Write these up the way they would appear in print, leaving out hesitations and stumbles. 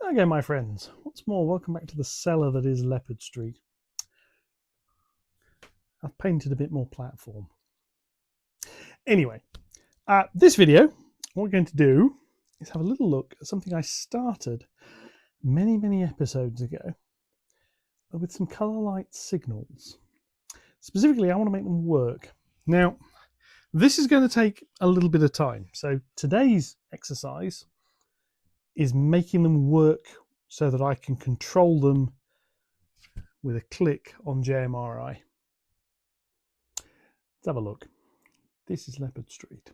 Okay, my friends, once more, welcome back to the cellar that is Leopard Street. I've painted a bit more platform. Anyway, this video, what we're going to do is have a little look at something I started many episodes ago with some colour light signals. Specifically, I want to make them work. Now, this is going to take a little bit of time. So today's exercise is making them work so that I can control them with a click on JMRI. Let's have a look. This is Leopard Street.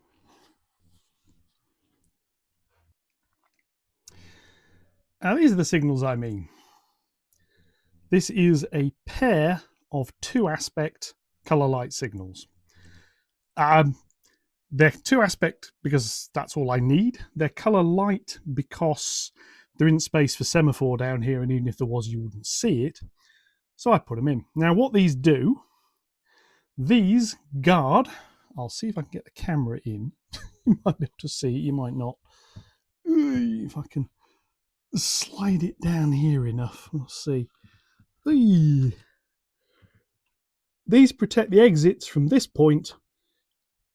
Now these are the signals I mean. This is a pair of 2-aspect colour light signals. They're 2-aspect because that's all I need. They're colour light because there isn't space for semaphore down here, and even if there was, you wouldn't see it. So I put them in. Now what these do, these guard, I'll see if I can get the camera in. You might be able to see it, you might not. If I can slide it down here enough, we'll see. These protect the exits from this point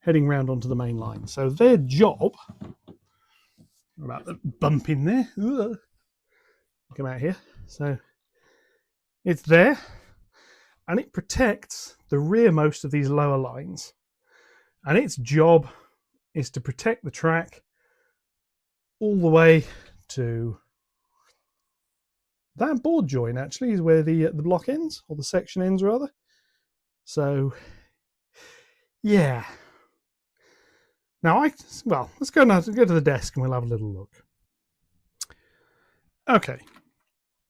heading round onto the main line. So their job, about the bump in there, come out here. So it's there, and it protects the rearmost of these lower lines. And its job is to protect the track all the way to that board joint, actually, is where the block ends, or the section ends, rather. So, yeah. Now, let's go now. Go to the desk and we'll have a little look. Okay,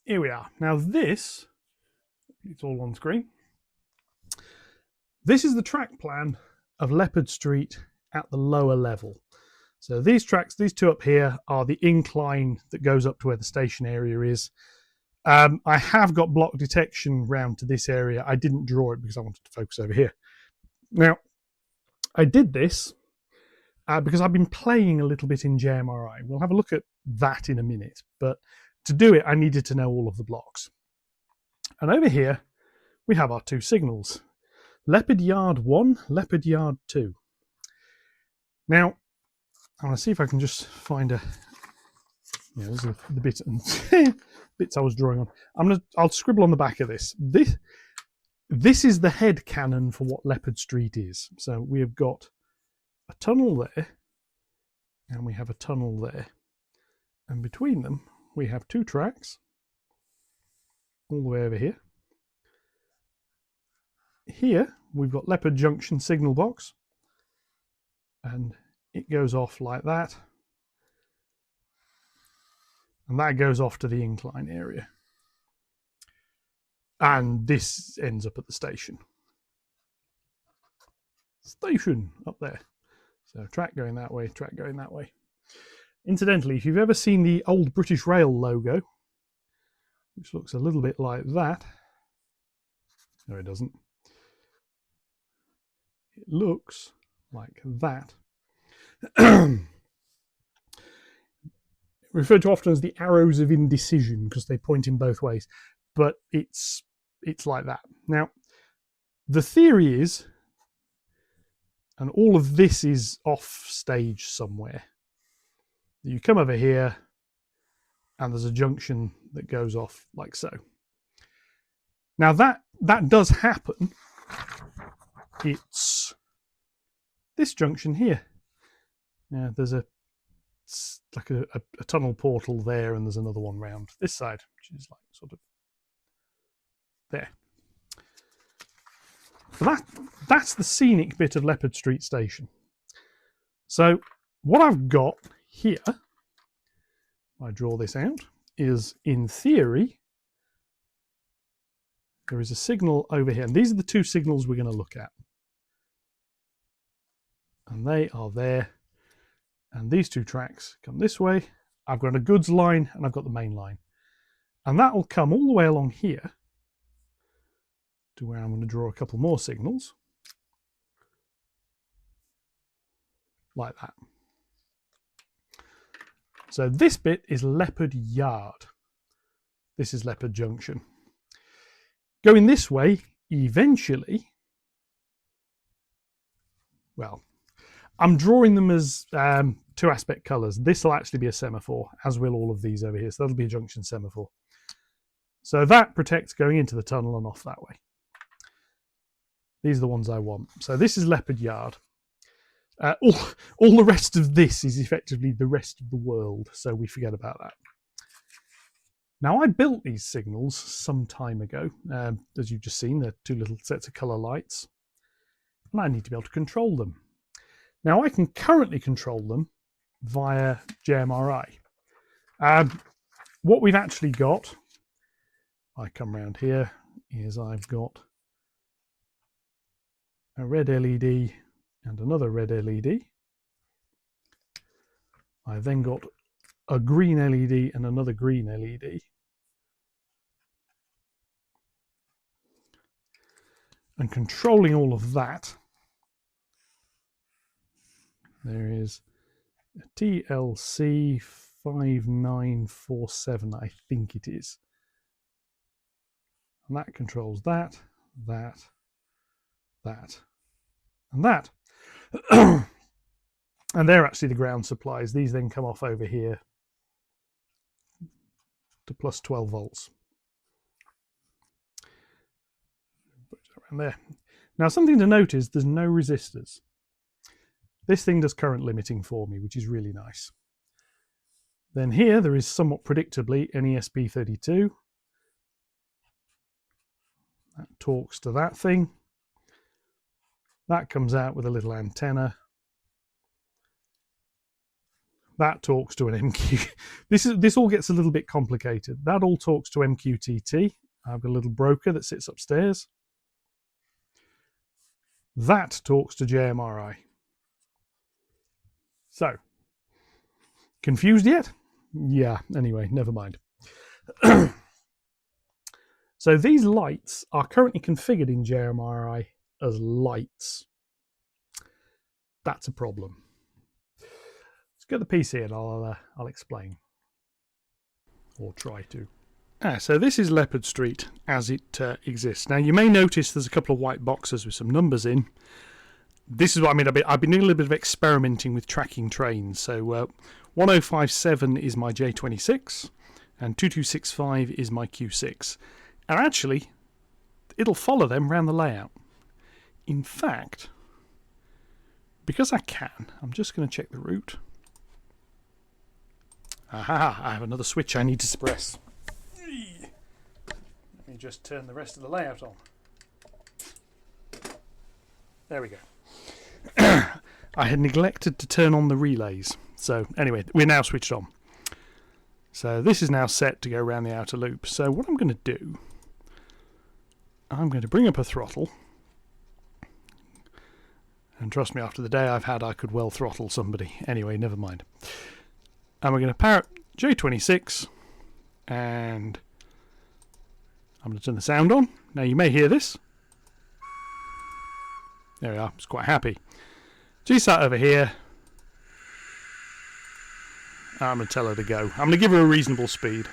here we are. Now this, it's all on screen. This is the track plan of Leopard Street at the lower level. So these tracks, these two up here, are the incline that goes up to where the station area is. I have got block detection round to this area. I didn't draw it because I wanted to focus over here. Now, I did this because I've been playing a little bit in JMRI. We'll have a look at that in a minute. But to do it, I needed to know all of the blocks. And over here, we have our two signals. Leopard Yard 1, Leopard Yard 2. Now, I want to see if I can just find a... Yeah, this is the bit, bits I was drawing on. I'll scribble on the back of this. This is the head cannon for what Leopard Street is. So we have got a tunnel there, and we have a tunnel there. And between them, we have two tracks, all the way over here. Here, we've got Leopard Junction signal box, and it goes off like that. And that goes off to the incline area. And this ends up at the station. Station up there. So track going that way, track going that way. Incidentally, if you've ever seen the old British Rail logo, which looks a little bit like that. No, it doesn't. It looks like that. Referred to often as the arrows of indecision because they point in both ways, but it's like that. Now, the theory is, and all of this is off stage somewhere, you come over here and there's a junction that goes off like so. Now that does happen. It's this junction here. Yeah, there's like a tunnel portal there, and there's another one round this side, which is like sort of there. So that's the scenic bit of Leopard Street Station. So what I've got here, I draw this out, is in theory there is a signal over here, and these are the two signals we're going to look at, and they are there. And these two tracks come this way. I've got a goods line and I've got the main line. And that will come all the way along here to where I'm going to draw a couple more signals. Like that. So this bit is Leopard Yard. This is Leopard Junction. Going this way, eventually, well, I'm drawing them as 2 aspect colours. This will actually be a semaphore, as will all of these over here. So that'll be a junction semaphore. So that protects going into the tunnel and off that way. These are the ones I want. So this is Leopard Yard. All the rest of this is effectively the rest of the world, so we forget about that. Now, I built these signals some time ago. As you've just seen, they're 2 little sets of colour lights. And I need to be able to control them. Now, I can currently control them via JMRI. What we've actually got, I come around here, is I've got a red LED and another red LED. I've then got a green LED and another green LED. And controlling all of that, there is a TLC 5947, I think it is. And that controls that, that, that, and that. And they're actually the ground supplies. These then come off over here to plus 12 volts. Put it around there. Now, something to note is there's no resistors. This thing does current limiting for me, which is really nice. Then here there is somewhat predictably an ESP32. That talks to that thing. That comes out with a little antenna. That talks to an MQ. This all gets a little bit complicated. That all talks to MQTT. I've got a little broker that sits upstairs. That talks to JMRI. So, confused yet? Yeah, anyway, never mind. So these lights are currently configured in JMRI as lights. That's a problem. Let's get the PC and I'll explain. Or try to. So this is Leopard Street as it exists. Now you may notice there's a couple of white boxes with some numbers in. This is what I mean. I've been doing a little bit of experimenting with tracking trains. So 1057 is my J26 and 2265 is my Q6. And actually, it'll follow them around the layout. In fact, because I can, I'm just going to check the route. Aha, I have another switch I need to suppress. Let me just turn the rest of the layout on. There we go. I had neglected to turn on the relays. So anyway, we're now switched on. So this is now set to go around the outer loop. So what I'm going to do, I'm going to bring up a throttle. And trust me, after the day I've had, I could well throttle somebody. Anyway, never mind. And we're going to power up J26. And I'm going to turn the sound on. Now you may hear this. There we are, it's quite happy. GSAT over here. I'm going to tell her to go. I'm going to give her a reasonable speed.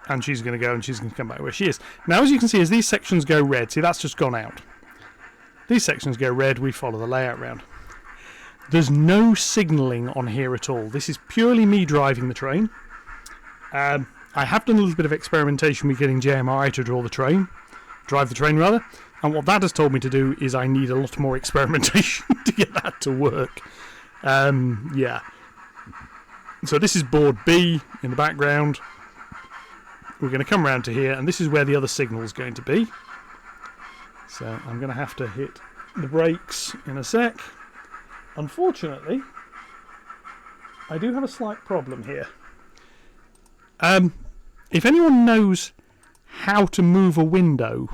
And she's going to go and she's going to come back where she is. Now, as you can see, as these sections go red, see, that's just gone out. These sections go red, we follow the layout round. There's no signalling on here at all. This is purely me driving the train. I have done a little bit of experimentation with getting JMRI to drive the train rather. And what that has told me to do is I need a lot more experimentation to get that to work. Yeah. So this is board B in the background. We're going to come around to here, and this is where the other signal is going to be. So I'm going to have to hit the brakes in a sec. Unfortunately, I do have a slight problem here. If anyone knows how to move a window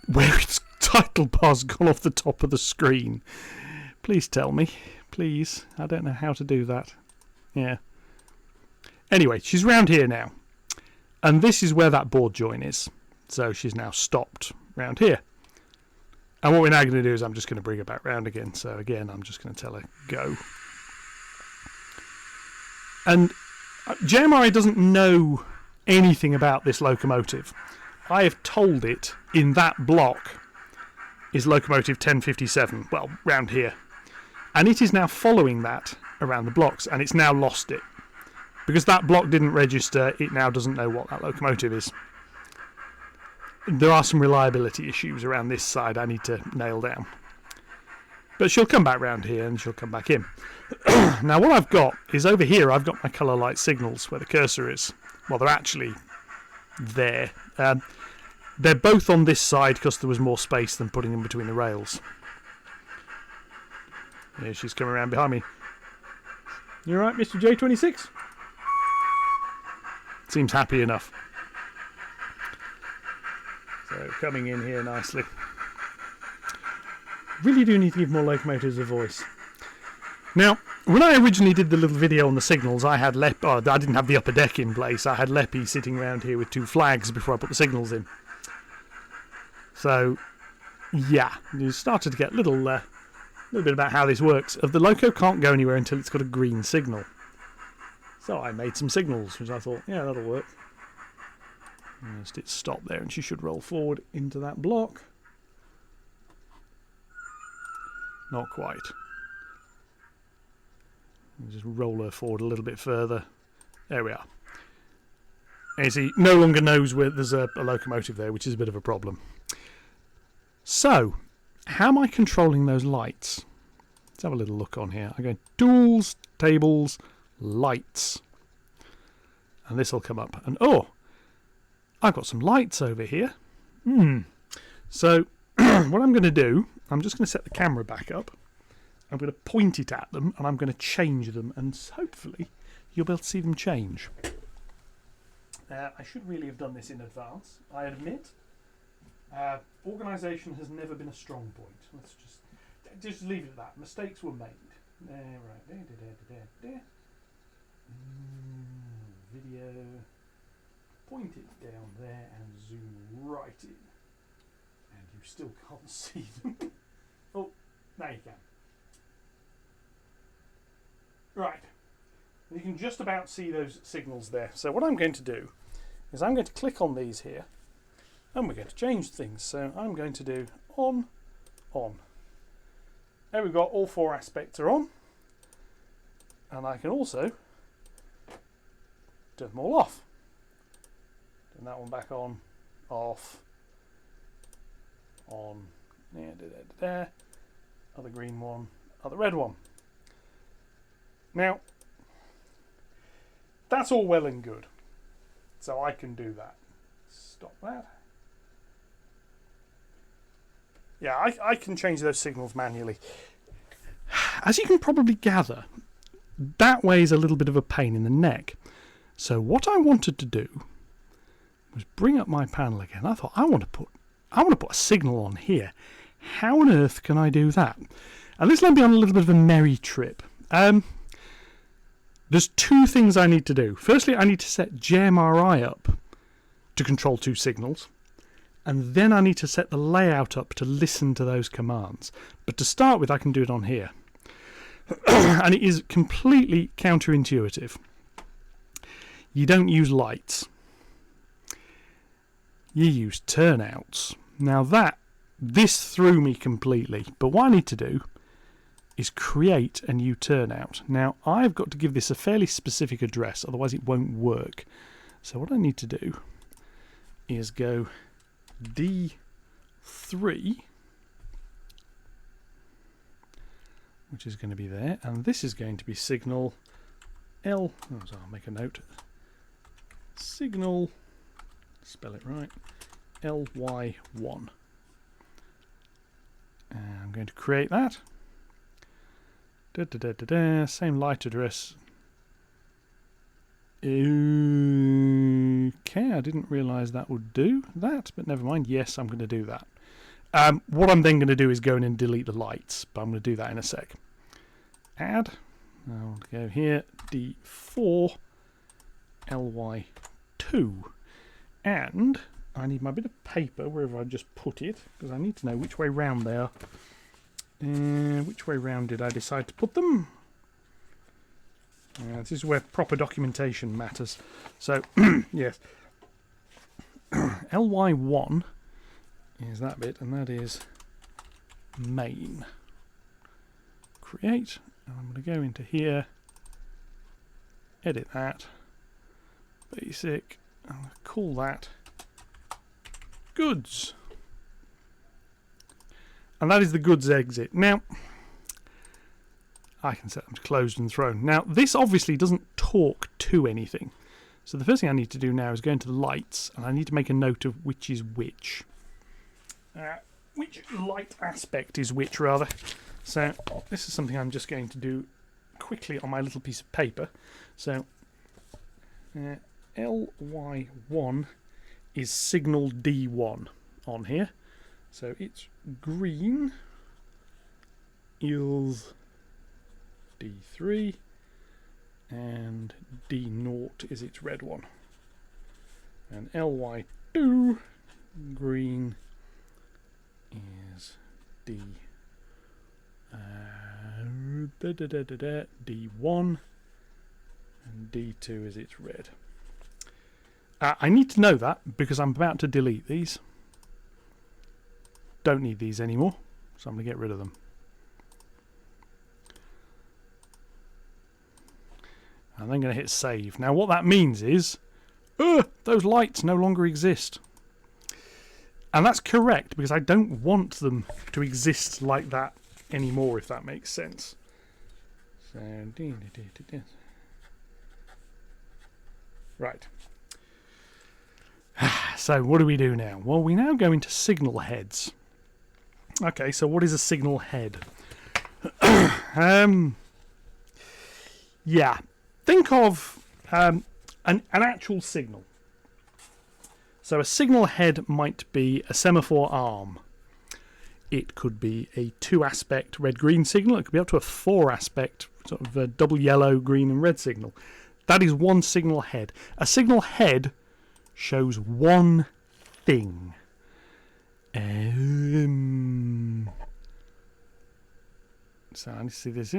where its title bar's gone off the top of the screen, please tell me. Please. I don't know how to do that. Yeah. Anyway, she's round here now. And this is where that board join is. So she's now stopped round here. And what we're now going to do is I'm just going to bring her back round again. So again, I'm just going to tell her go. And JMRI doesn't know anything about this locomotive. I have told it in that block is locomotive 1057, well, round here. And it is now following that around the blocks, and it's now lost it. Because that block didn't register, it now doesn't know what that locomotive is. There are some reliability issues around this side I need to nail down. But she'll come back round here and she'll come back in. Now what I've got is over here I've got my colour light signals where the cursor is. Well, they're actually there. They're both on this side because there was more space than putting them between the rails. Here she's coming around behind me. You alright, Mr. J26? Seems happy enough. So coming in here nicely. Really do need to give more locomotives a voice. Now, when I originally did the little video on the signals, I had I didn't have the upper deck in place. I had Leppy sitting around here with 2 flags before I put the signals in. So, yeah, you started to get a little bit about how this works. The loco can't go anywhere until it's got a green signal. So I made some signals, which I thought, yeah, that'll work. Just hit stop there, and she should roll forward into that block. Not quite. Just roll her forward a little bit further. There we are. And you see, no longer knows where there's a locomotive there, which is a bit of a problem. So, how am I controlling those lights? Let's have a little look on here. I go Tools, Tables, Lights. And this will come up. And oh, I've got some lights over here. So, what I'm going to do, I'm just going to set the camera back up. I'm going to point it at them, and I'm going to change them, and hopefully you'll be able to see them change. I should really have done this in advance, I admit. Organisation has never been a strong point. Let's just leave it at that. Mistakes were made. Right, there. Video. Point it down there and zoom right in. And you still can't see them. Oh, now you can. Right. You can just about see those signals there. So what I'm going to do is I'm going to click on these here, and we're going to change things. So I'm going to do on. There we've got all 4 aspects are on. And I can also turn them all off. Turn that one back on, off, on, there, other green one, other red one. Now, that's all well and good. So I can do that. Stop that. Yeah, I can change those signals manually. As you can probably gather, that way is a little bit of a pain in the neck. So what I wanted to do was bring up my panel again. I thought I want to put a signal on here. How on earth can I do that? And this led me on a little bit of a merry trip. There's 2 things I need to do. Firstly, I need to set JMRI up to control 2 signals. And then I need to set the layout up to listen to those commands. But to start with, I can do it on here. And it is completely counterintuitive. You don't use lights. You use turnouts. Now this threw me completely. But what I need to do is create a new turnout. Now I've got to give this a fairly specific address, otherwise it won't work. So what I need to do is go D3, which is going to be there, and this is going to be signal L. So I'll make a note. Signal, spell it right, LY1. And I'm going to create that. Same light address. Okay, I didn't realise that would do that, but never mind. Yes, I'm going to do that. What I'm then going to do is go in and delete the lights, but I'm going to do that in a sec. Add. I'll go here, D4, LY2. And I need my bit of paper, wherever I just put it, because I need to know which way round they are. Which way round did I decide to put them? This is where proper documentation matters. So, yes, ly1 is that bit, and that is main. Create, and I'm going to go into here, edit that, basic, I'm going to call that goods. And that is the goods exit. Now, I can set them to closed and thrown. Now, this obviously doesn't talk to anything. So the first thing I need to do now is go into lights, and I need to make a note of which is which. Which light aspect is which, rather. So this is something I'm just going to do quickly on my little piece of paper. So ly1 is signal D1 on here. So it's green is D3 and D0 is its red one. And ly2 green is D1 and D2 is its red. I need to know that because I'm about to delete these. Don't need these anymore, so I'm going to get rid of them. And then I'm going to hit save. Now what that means is those lights no longer exist. And that's correct because I don't want them to exist like that anymore, if that makes sense. So, right. So what do we do now? Well, we now go into signal heads. Okay, so what is a signal head? Yeah, think of an actual signal. So a signal head might be a semaphore arm. It could be a 2-aspect red-green signal. It could be up to a 4-aspect sort of a double yellow, green and red signal. That is one signal head. A signal head shows one thing. So I need to see this.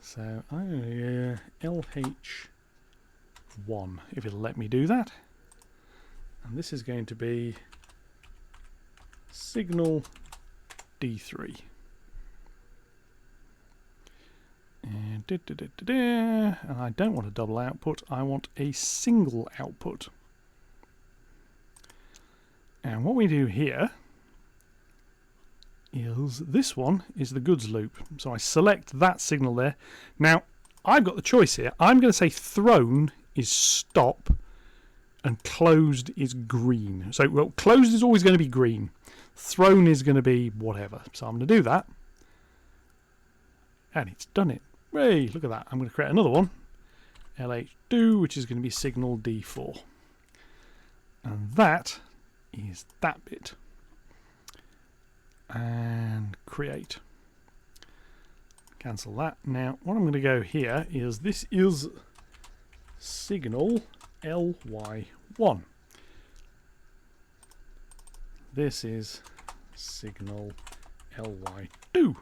So LH1, if it'll let me do that. And this is going to be signal D3. And I don't want a double output, I want a single output. And what we do here is this one is the goods loop. So I select that signal there. Now I've got the choice here. I'm going to say thrown is stop and closed is green. So well, closed is always going to be green. Thrown is going to be whatever. So I'm going to do that. And it's done it. Hey, look at that. I'm going to create another one. LH2, which is going to be signal D4. And that is that bit. And create. Cancel that. Now, what I'm going to go here is this is signal LY1. This is signal LY2.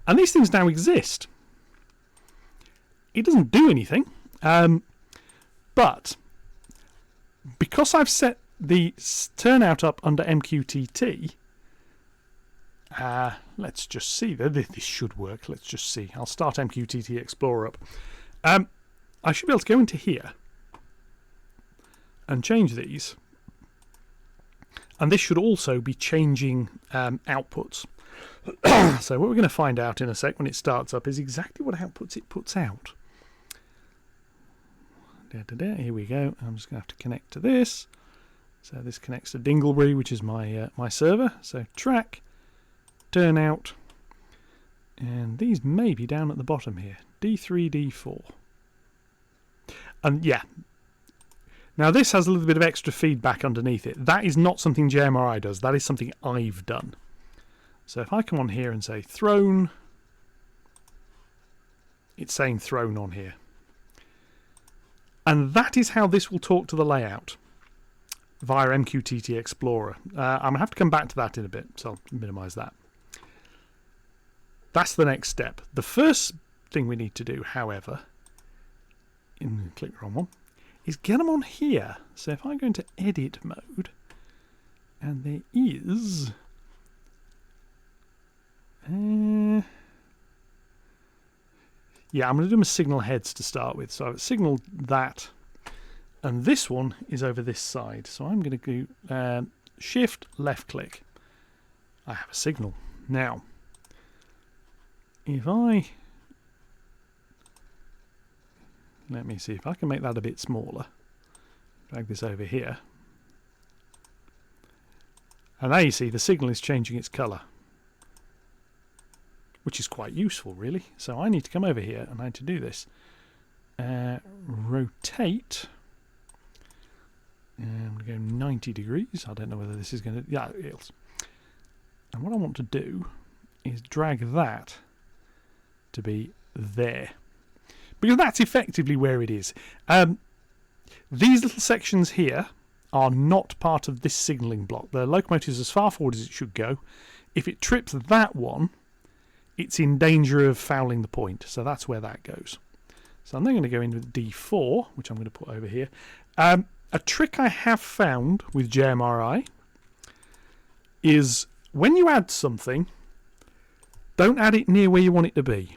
And these things now exist. It doesn't do anything, but because I've set the turnout up under MQTT, let's just see. This should work. Let's just see. I'll start MQTT Explorer up. I should be able to go into here and change these. And this should also be changing outputs. So what we're going to find out in a sec when it starts up is exactly what outputs it puts out. Here we go. I'm just going to have to connect to this. So this connects to Dingleberry, which is my my server. So track, turnout, and these may be down at the bottom here. D3, D4. And yeah. Now this has a little bit of extra feedback underneath it. That is not something JMRI does. That is something I've done. So if I come on here and say thrown, it's saying thrown on here. And that is how this will talk to the layout via MQTT Explorer. I'm going to have to come back to that in a bit, so I'll minimize that. That's the next step. The first thing we need to do, however, click the wrong one, is get them on here. So if I go into edit mode, and there is yeah, I'm going to do my signal heads to start with. So I've signaled that, and this one is over this side. So I'm going to do shift left click. I have a signal. Now, if I let me see if I can make that a bit smaller. Drag this over here. And now you see the signal is changing its colour, which is quite useful, really. So I need to come over here and I need to do this. Rotate. And I'm going to go 90 degrees. I don't know whether this is going to... Yeah, it is. And what I want to do is drag that to be there. Because that's effectively where it is. These little sections here are not part of this signalling block. The locomotive is as far forward as it should go. If it trips that one, it's in danger of fouling the point. So that's where that goes. So I'm then going to go in with D4, which I'm going to put over here. A trick I have found with JMRI is when you add something, don't add it near where you want it to be.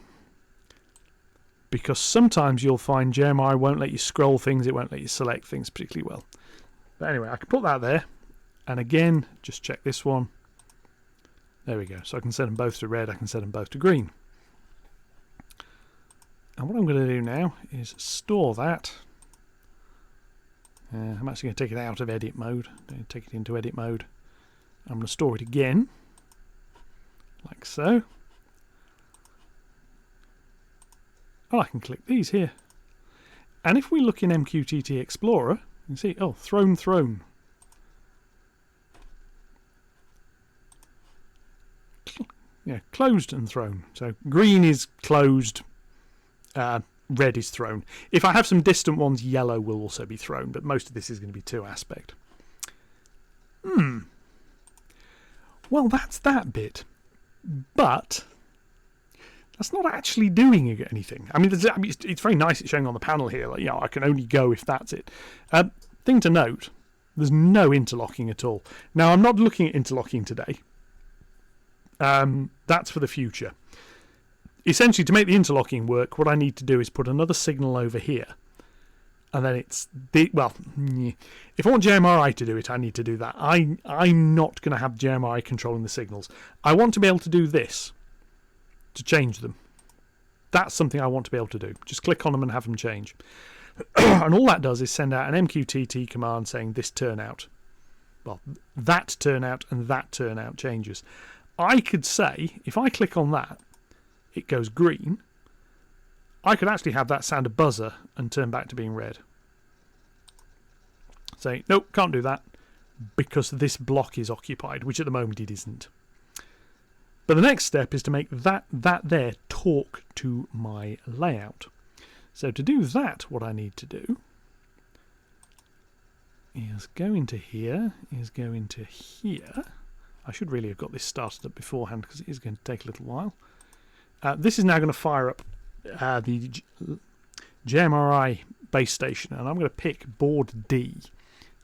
Because sometimes you'll find JMRI won't let you scroll things, it won't let you select things particularly well. But anyway, I can put that there. And again, just check this one. There we go. So I can set them both to red, I can set them both to green. And what I'm going to do now is store that. I'm actually going to take it out of edit mode. Take it into edit mode. I'm going to store it again. Like so. Oh, I can click these here. And if we look in MQTT Explorer, you can see, oh, thrown. Yeah, closed and thrown. So green is closed, red is thrown. If I have some distant ones, yellow will also be thrown, but most of this is going to be 2 aspect. Well, that's that bit. But that's not actually doing anything. I mean, it's very nice it's showing on the panel here. Like, I can only go if that's it. Thing to note, there's no interlocking at all. Now, I'm not looking at interlocking today. That's for the future. Essentially, to make the interlocking work, what I need to do is put another signal over here. And then it's... if I want JMRI to do it, I need to do that. I'm not going to have JMRI controlling the signals. I want to be able to do this. To change them. That's something I want to be able to do. Just click on them and have them change. And all that does is send out an MQTT command saying this turnout. Well, that turnout and that turnout changes. I could say, if I click on that, it goes green. I could actually have that sound a buzzer and turn back to being red. Say, nope, can't do that because this block is occupied, which at the moment it isn't. But the next step is to make that there talk to my layout. So to do that, what I need to do is go into here, I should really have got this started up beforehand because it is going to take a little while. This is now going to fire up the JMRI base station, and I'm going to pick board D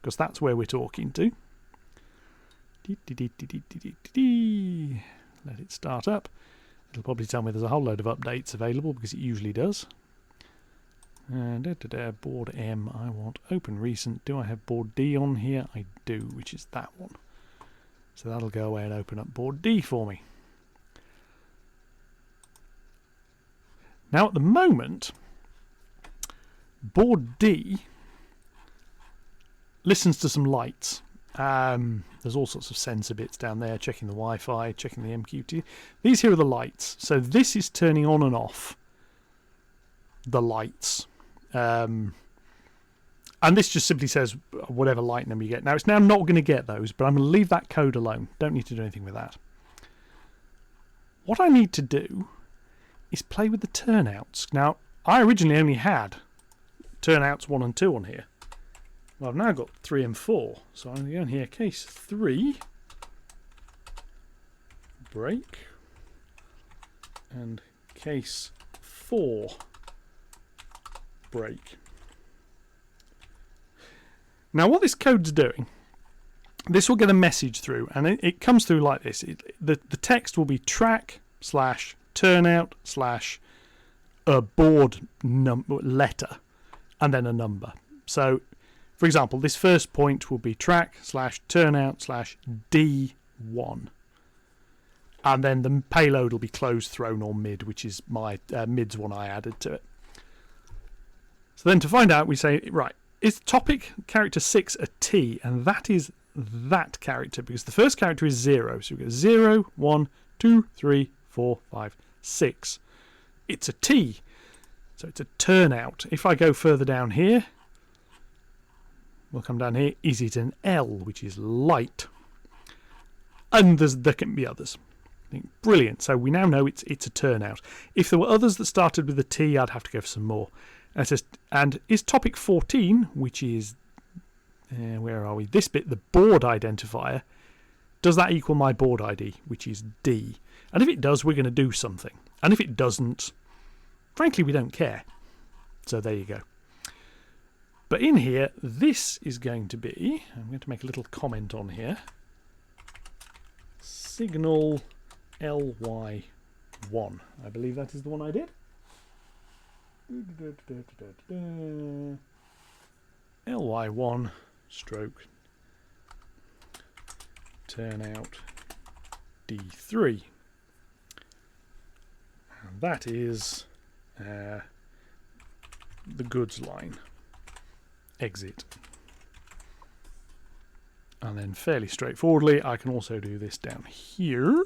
because that's where we're talking to. Let it start up. It'll probably tell me there's a whole load of updates available because it usually does. Board M, I want open recent. Do I have board D on here? I do, which is that one. So that'll go away and open up board D for me. Now at the moment, board D listens to some lights. There's all sorts of sensor bits down there, checking the Wi-Fi, checking the MQTT. These here are the lights. So this is turning on and off the lights. And this just simply says whatever light number you get. Now, it's now not going to get those, but I'm going to leave that code alone. Don't need to do anything with that. What I need to do is play with the turnouts. Now, I originally only had turnouts 1 and 2 on here. Well, I've now got 3 and 4. So I'm going to go in here, case 3, break, and case for break. Now what this code's doing, this will get a message through, and it comes through like this. The text will be track / turnout / a board letter and then a number. So for example, this first point will be track / turnout / D1. And then the payload will be closed, thrown, or mid, which is my mid's one I added to it. So then to find out, we say, right, is topic character 6 a T? And that is that character, because the first character is 0. So we go 0, 1, 2, 3, 4, 5, 6. It's a T. So it's a turnout. If I go further down here, we'll come down here. Is it an L, which is light? And there can be others. Brilliant. So we now know it's a turnout. If there were others that started with a T, I'd have to go for some more. And is topic 14, which is, where are we? This bit, the board identifier, does that equal my board ID, which is D? And if it does, we're going to do something. And if it doesn't, frankly, we don't care. So there you go. But in here, this is going to be, I'm going to make a little comment on here, signal ly1. I believe that is the one I did. ly1 stroke turnout D3. And that is the goods line. Exit. And then fairly straightforwardly, I can also do this down here.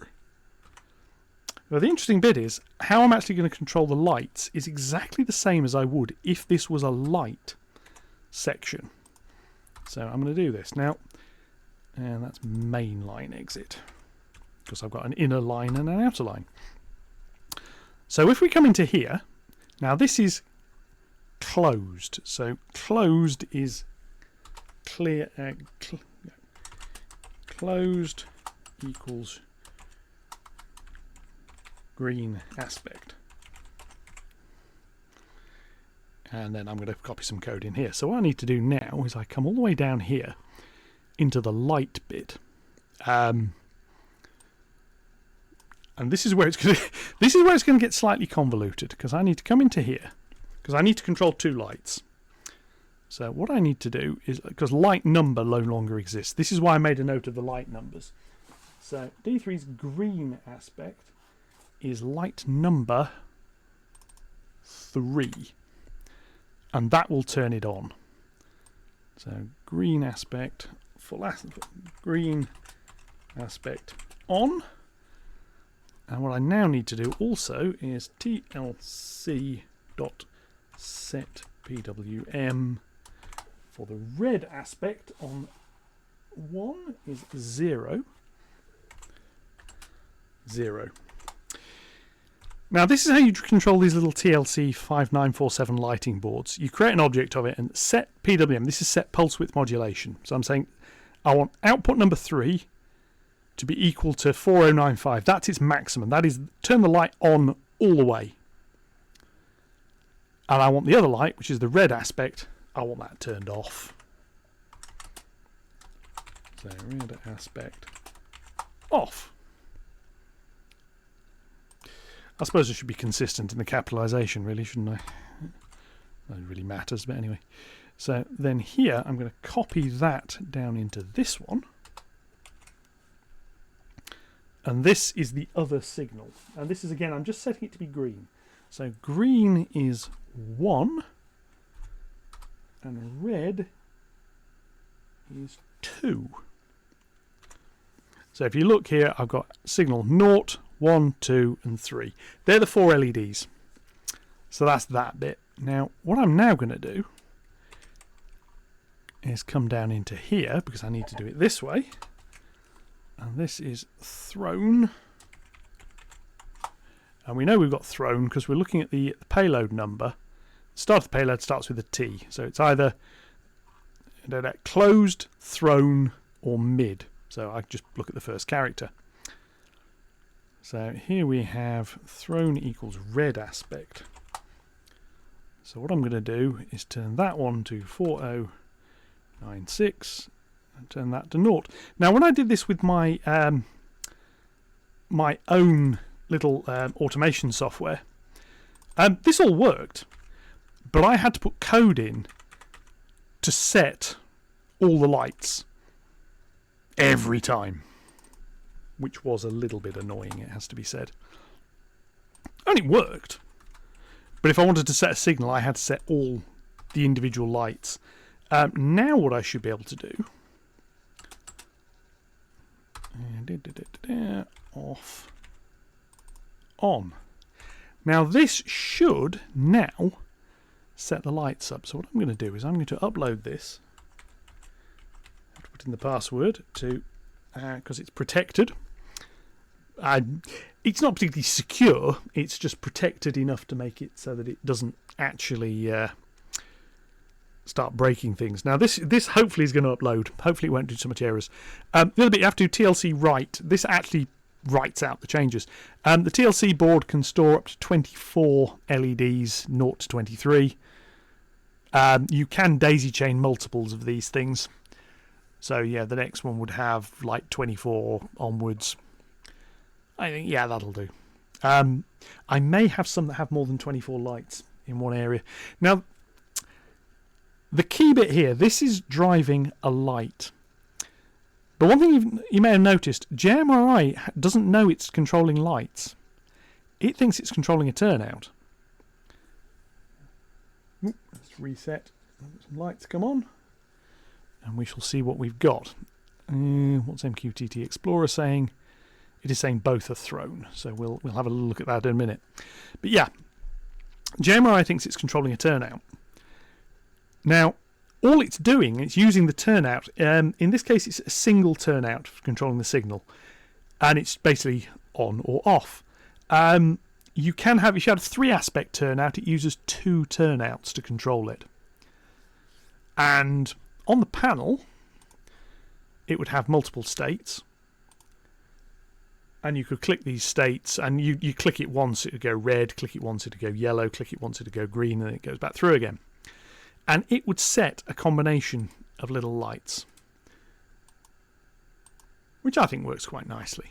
Now the interesting bit is, how I'm actually going to control the lights is exactly the same as I would if this was a light section. So I'm going to do this now, and that's main line exit, because I've got an inner line and an outer line. So if we come into here, now this is closed. So closed is clear. Closed equals green aspect. And then I'm going to copy some code in here. So what I need to do now is I come all the way down here into the light bit. And this is where it's going to get slightly convoluted, because I need to come into here because I need to control two lights. So what I need to do is, because light number no longer exists, this is why I made a note of the light numbers. So D3's green aspect is light number 3, and that will turn it on. So green aspect, green aspect on. And what I now need to do also is tlc.setPWM for the red aspect on 1 is 0, 0. Now this is how you control these little TLC 5947 lighting boards. You create an object of it and set PWM. This is set pulse width modulation. So I'm saying I want output number 3 to be equal to 4095. That's its maximum. That is, turn the light on all the way. And I want the other light, which is the red aspect, I want that turned off. So red aspect off. I suppose I should be consistent in the capitalization, really, shouldn't I? That really matters, but anyway. So then here, I'm going to copy that down into this one. And this is the other signal. And this is, again, I'm just setting it to be green. So green is 1, and red is 2. So if you look here, I've got signal 0, 1, 2, and 3. They're the 4 LEDs. So that's that bit. Now, what I'm now going to do is come down into here, because I need to do it this way. And this is thrown. And we know we've got thrown because we're looking at the payload number. The start of the payload starts with a T. So it's either closed, thrown, or mid. So I just look at the first character. So here we have thrown equals red aspect. So what I'm going to do is turn that one to 4096 and turn that to 0. Now when I did this with my my own little automation software, this all worked, but I had to put code in to set all the lights every time, which was a little bit annoying, it has to be said. And it worked, but if I wanted to set a signal, I had to set all the individual lights. Now what I should be able to do, off, on. Now this should now set the lights up. So what I'm going to do is I'm going to upload this. I have to put in the password to because it's protected. It's not particularly secure. It's just protected enough to make it so that it doesn't actually start breaking things. Now this hopefully is going to upload. Hopefully it won't do so much errors. The other bit, you have to do TLC write. This actually writes out the changes. The TLC board can store up to 24 LEDs, 0 to 23. You can daisy chain multiples of these things. So yeah, the next one would have like 24 onwards. I think, yeah, that'll do. I may have some that have more than 24 lights in one area. Now, the key bit here, this is driving a light. But one thing you may have noticed, JMRI doesn't know it's controlling lights. It thinks it's controlling a turnout. Let's reset. Some lights come on. And we shall see what we've got. What's MQTT Explorer saying? It is saying both are thrown. So we'll have a look at that in a minute. But yeah, JMRI thinks it's controlling a turnout. Now, all it's doing, it's using the turnout. In this case, it's a single turnout for controlling the signal. And it's basically on or off. You can have, if you have a 3-aspect turnout, it uses 2 turnouts to control it. And on the panel, it would have multiple states. And you could click these states, and you click it once, it would go red, click it once, it would go yellow, click it once, it would go green, and it goes back through again. And it would set a combination of little lights, which I think works quite nicely.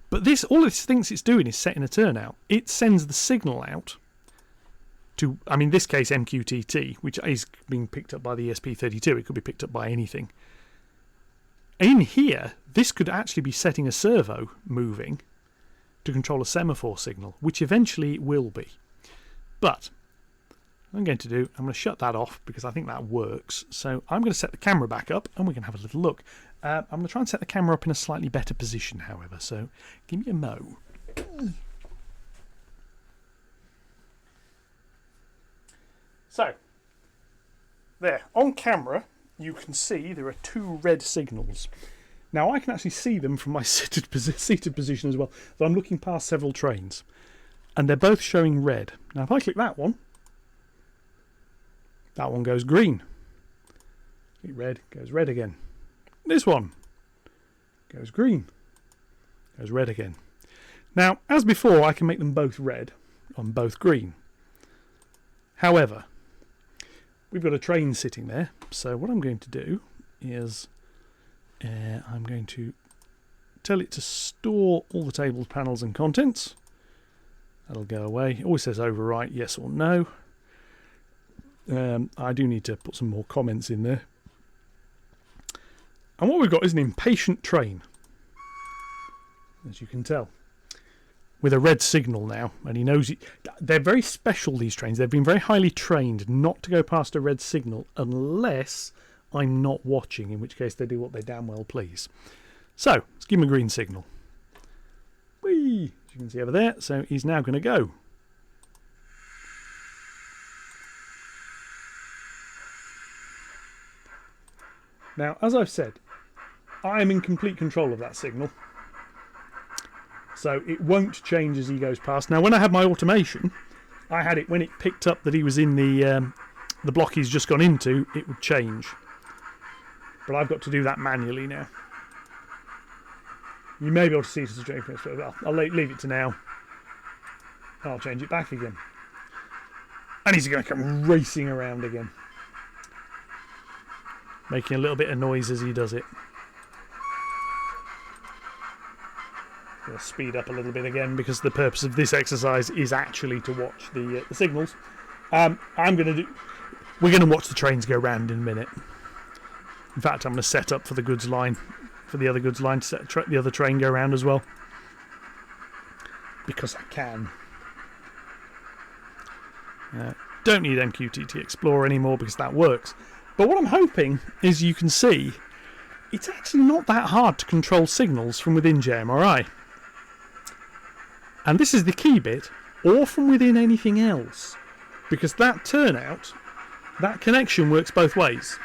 But this, all it thinks it's doing is setting a turnout. It sends the signal out to, I mean, in this case, MQTT, which is being picked up by the ESP32. It could be picked up by anything. In here, this could actually be setting a servo moving to control a semaphore signal, which eventually it will be. But what I'm going to do, I'm going to shut that off because I think that works. So I'm going to set the camera back up and we can have a little look. I'm going to try and set the camera up in a slightly better position, however. So give me a mo. So there, on camera, you can see there are 2 red signals. Now I can actually see them from my seated position as well. So I'm looking past several trains, and they're both showing red. Now if I click that one goes green. Click red, goes red again. This one goes green, goes red again. Now, as before, I can make them both red and both green. However, we've got a train sitting there, so what I'm going to do is I'm going to tell it to store all the tables, panels and contents. That'll go away. It always says overwrite yes or no. I do need to put some more comments in there. And what we've got is an impatient train, as you can tell, with a red signal now, and he knows it. They're very special, these trains. They've been very highly trained not to go past a red signal unless I'm not watching, in which case they do what they damn well please. So let's give him a green signal. Whee! As you can see over there, so he's now going to go. Now, as I've said, I am in complete control of that signal, so it won't change as he goes past. Now, when I had my automation, I had it when it picked up that he was in the block he's just gone into, it would change. But I've got to do that manually now. You may be able to see it as a change, but I'll leave it to now. I'll change it back again. And he's going to come racing around again, making a little bit of noise as he does it. Going to speed up a little bit again because the purpose of this exercise is actually to watch the signals. We're going to watch the trains go round in a minute. In fact, I'm going to set up for the goods line, for the other goods line, to set the other train go round as well, because I can. Don't need MQTT Explorer anymore because that works. But what I'm hoping is you can see it's actually not that hard to control signals from within JMRI. And this is the key bit, or from within anything else, because that turnout, that connection works both ways.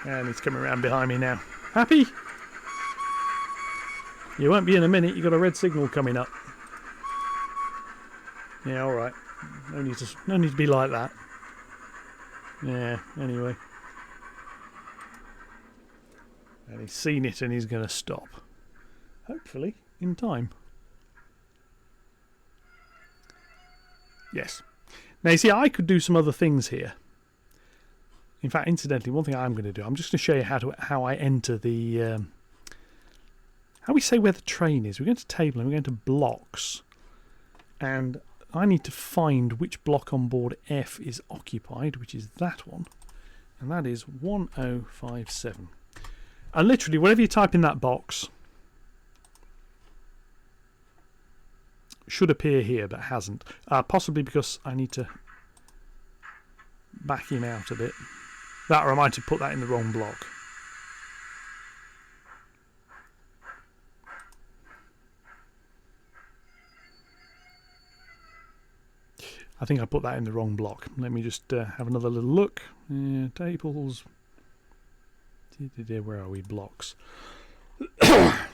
And he's coming around behind me now. Happy? You won't be in a minute, you've got a red signal coming up. Yeah, alright. No need to be like that. Yeah, anyway. And he's seen it and he's going to stop. Hopefully, in time. Yes. Now you see, I could do some other things here. In fact, incidentally, one thing I'm going to do, I'm just going to show you how I enter the... how we say where the train is. We're going to table and we're going to blocks. And I need to find which block on board F is occupied, which is that one. And that is 1057. And literally, whatever you type in that box should appear here, but hasn't. Possibly because I need to back him out a bit. That, or I might have put that in the wrong block. I think I put that in the wrong block. Let me just have another little look. Tables. Where are we? Blocks. F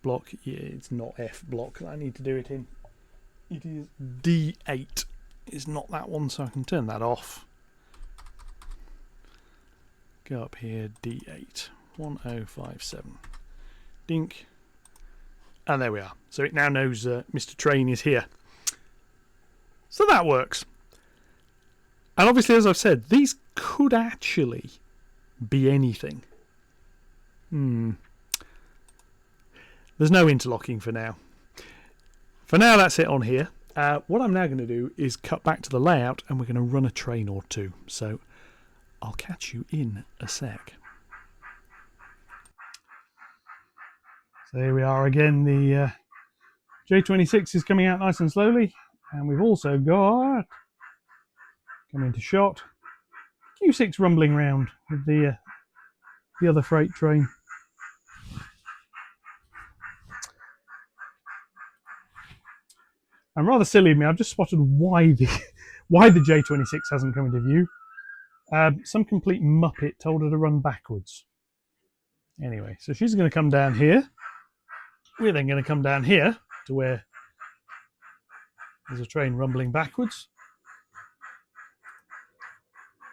block. Yeah, it's not F block that I need to do it in. It is D8. It's not that one, so I can turn that off. Go up here, D8. 1057. Dink. And there we are. So it now knows Mr. Train is here. So that works. And obviously, as I've said, these could actually be anything. There's no interlocking for now. For now, that's it on here. What I'm now going to do is cut back to the layout and we're going to run a train or two. So I'll catch you in a sec. So here we are again. The J26 is coming out nice and slowly. And we've also got, coming into shot, Q6 rumbling round with the other freight train. And rather silly of me, I've just spotted why the J26 hasn't come into view. Some complete muppet told her to run backwards. Anyway, so she's going to come down here. We're then going to come down here to where there's a train rumbling backwards.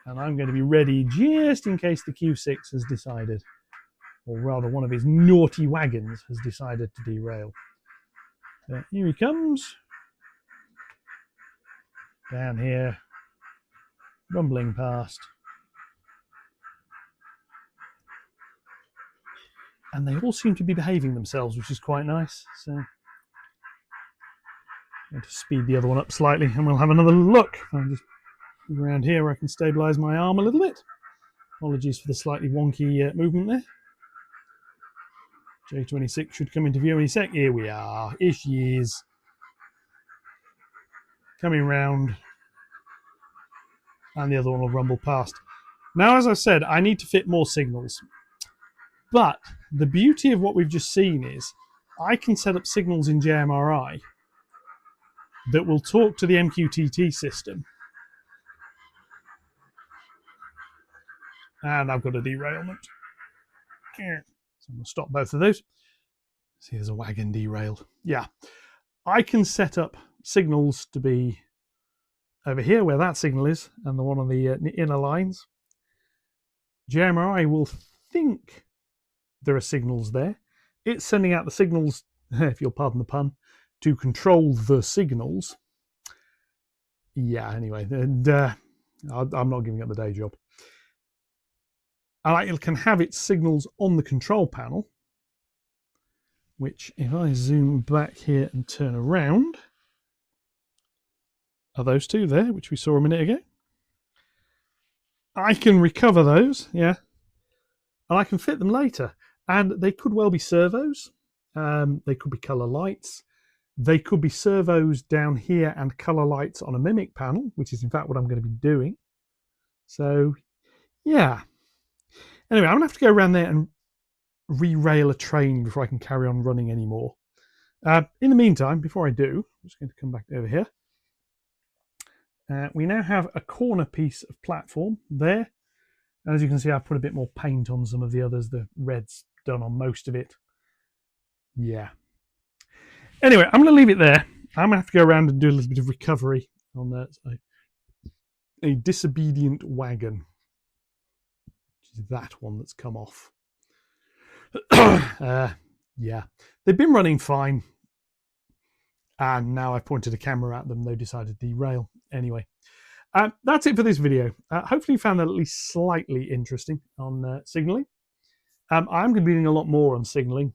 And I'm going to be ready just in case the Q6 has decided, or rather one of his naughty wagons has decided to derail. So here he comes. Down here, rumbling past. And they all seem to be behaving themselves, which is quite nice. So I'm going to speed the other one up slightly and we'll have another look. I'll just move around here where I can stabilise my arm a little bit. Apologies for the slightly wonky movement there. J26 should come into view any sec. Here we are. Here she is. Coming round. And the other one will rumble past. Now, as I said, I need to fit more signals. But the beauty of what we've just seen is I can set up signals in JMRI that will talk to the MQTT system. And I've got a derailment. So I'm going to stop both of those. See, there's a wagon derailed. Yeah. I can set up signals to be over here where that signal is and the one on the inner lines. JMRI will think there are signals there. It's sending out the signals if you'll pardon the pun, to control the signals. Yeah, anyway, and I'm not giving up the day job. It can have its signals on the control panel, which if I zoom back here and turn around, are those two there, which we saw a minute ago. I can recover those, yeah, and I can fit them later. And they could well be servos. They could be color lights. They could be servos down here and color lights on a mimic panel, which is in fact what I'm going to be doing. So, yeah. Anyway, I'm going to have to go around there and re-rail a train before I can carry on running anymore. In the meantime, before I do, I'm just going to come back over here. We now have a corner piece of platform there. And as you can see, I've put a bit more paint on some of the others. The red's done on most of it. Yeah. Anyway, I'm going to leave it there. I'm going to have to go around and do a little bit of recovery on a disobedient wagon. Which is that one that's come off. Yeah. They've been running fine. And now I've pointed a camera at them, they decided to derail. Anyway, that's it for this video. Hopefully you found that at least slightly interesting on signalling. I'm going to be doing a lot more on signalling.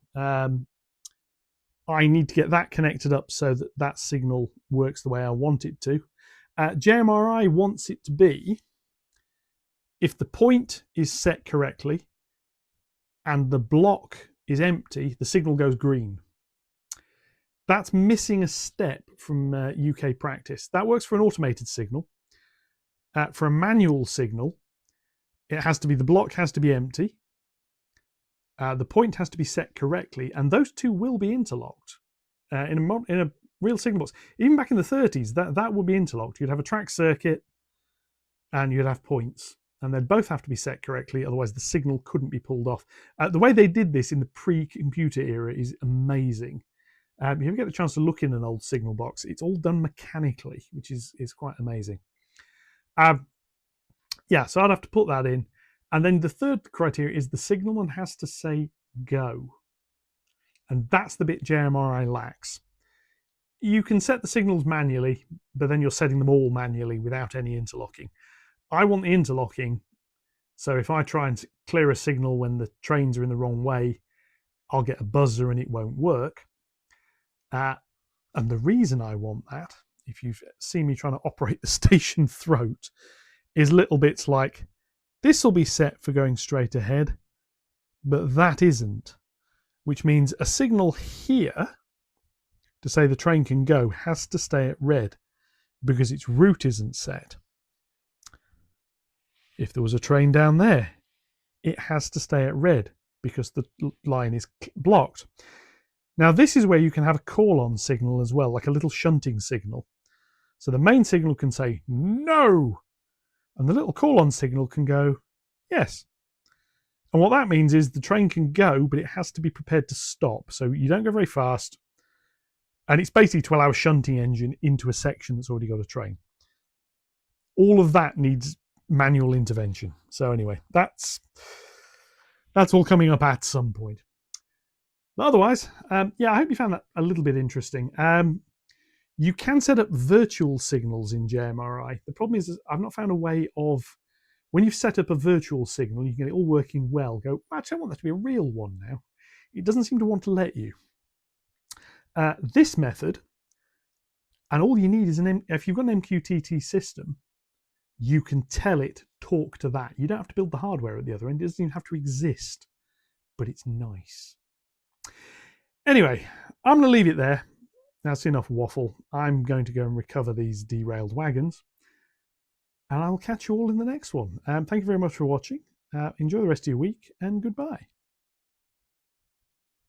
I need to get that connected up so that that signal works the way I want it to. JMRI wants it to be, if the point is set correctly and the block is empty, the signal goes green. That's missing a step from UK practice. That works for an automated signal. For a manual signal, it has to be, the block has to be empty. The point has to be set correctly, and those two will be interlocked. In a real signal box, even back in the 30s, that would be interlocked. You'd have a track circuit and you'd have points, and they'd both have to be set correctly, otherwise the signal couldn't be pulled off. The way they did this in the pre-computer era is amazing. If you ever get the chance to look in an old signal box, it's all done mechanically, which is quite amazing. Yeah, so I'd have to put that in. And then the third criteria is the signalman has to say go. And that's the bit JMRI lacks. You can set the signals manually, but then you're setting them all manually without any interlocking. I want the interlocking, so if I try and clear a signal when the trains are in the wrong way, I'll get a buzzer and it won't work. And the reason I want that, if you've seen me trying to operate the station throat, is little bits like, this will be set for going straight ahead, but that isn't, which means a signal here to say the train can go has to stay at red because its route isn't set. If there was a train down there, it has to stay at red because the line is blocked. Now this is where you can have a call-on signal as well, like a little shunting signal. So the main signal can say no, and the little call-on signal can go yes. And what that means is the train can go, but it has to be prepared to stop. So you don't go very fast. And it's basically to allow a shunting engine into a section that's already got a train. All of that needs manual intervention. So anyway, that's all coming up at some point. But otherwise, yeah, I hope you found that a little bit interesting. You can set up virtual signals in JMRI. The problem is I've not found a way of, when you've set up a virtual signal, you can get it all working well, go, actually, I want that to be a real one now. It doesn't seem to want to let you. This method, and all you need is if you've got an MQTT system, you can tell it, talk to that. You don't have to build the hardware at the other end. It doesn't even have to exist, but it's nice. Anyway, I'm going to leave it there. That's enough waffle. I'm going to go and recover these derailed wagons, and I'll catch you all in the next one. Thank you very much for watching. Enjoy the rest of your week, and goodbye.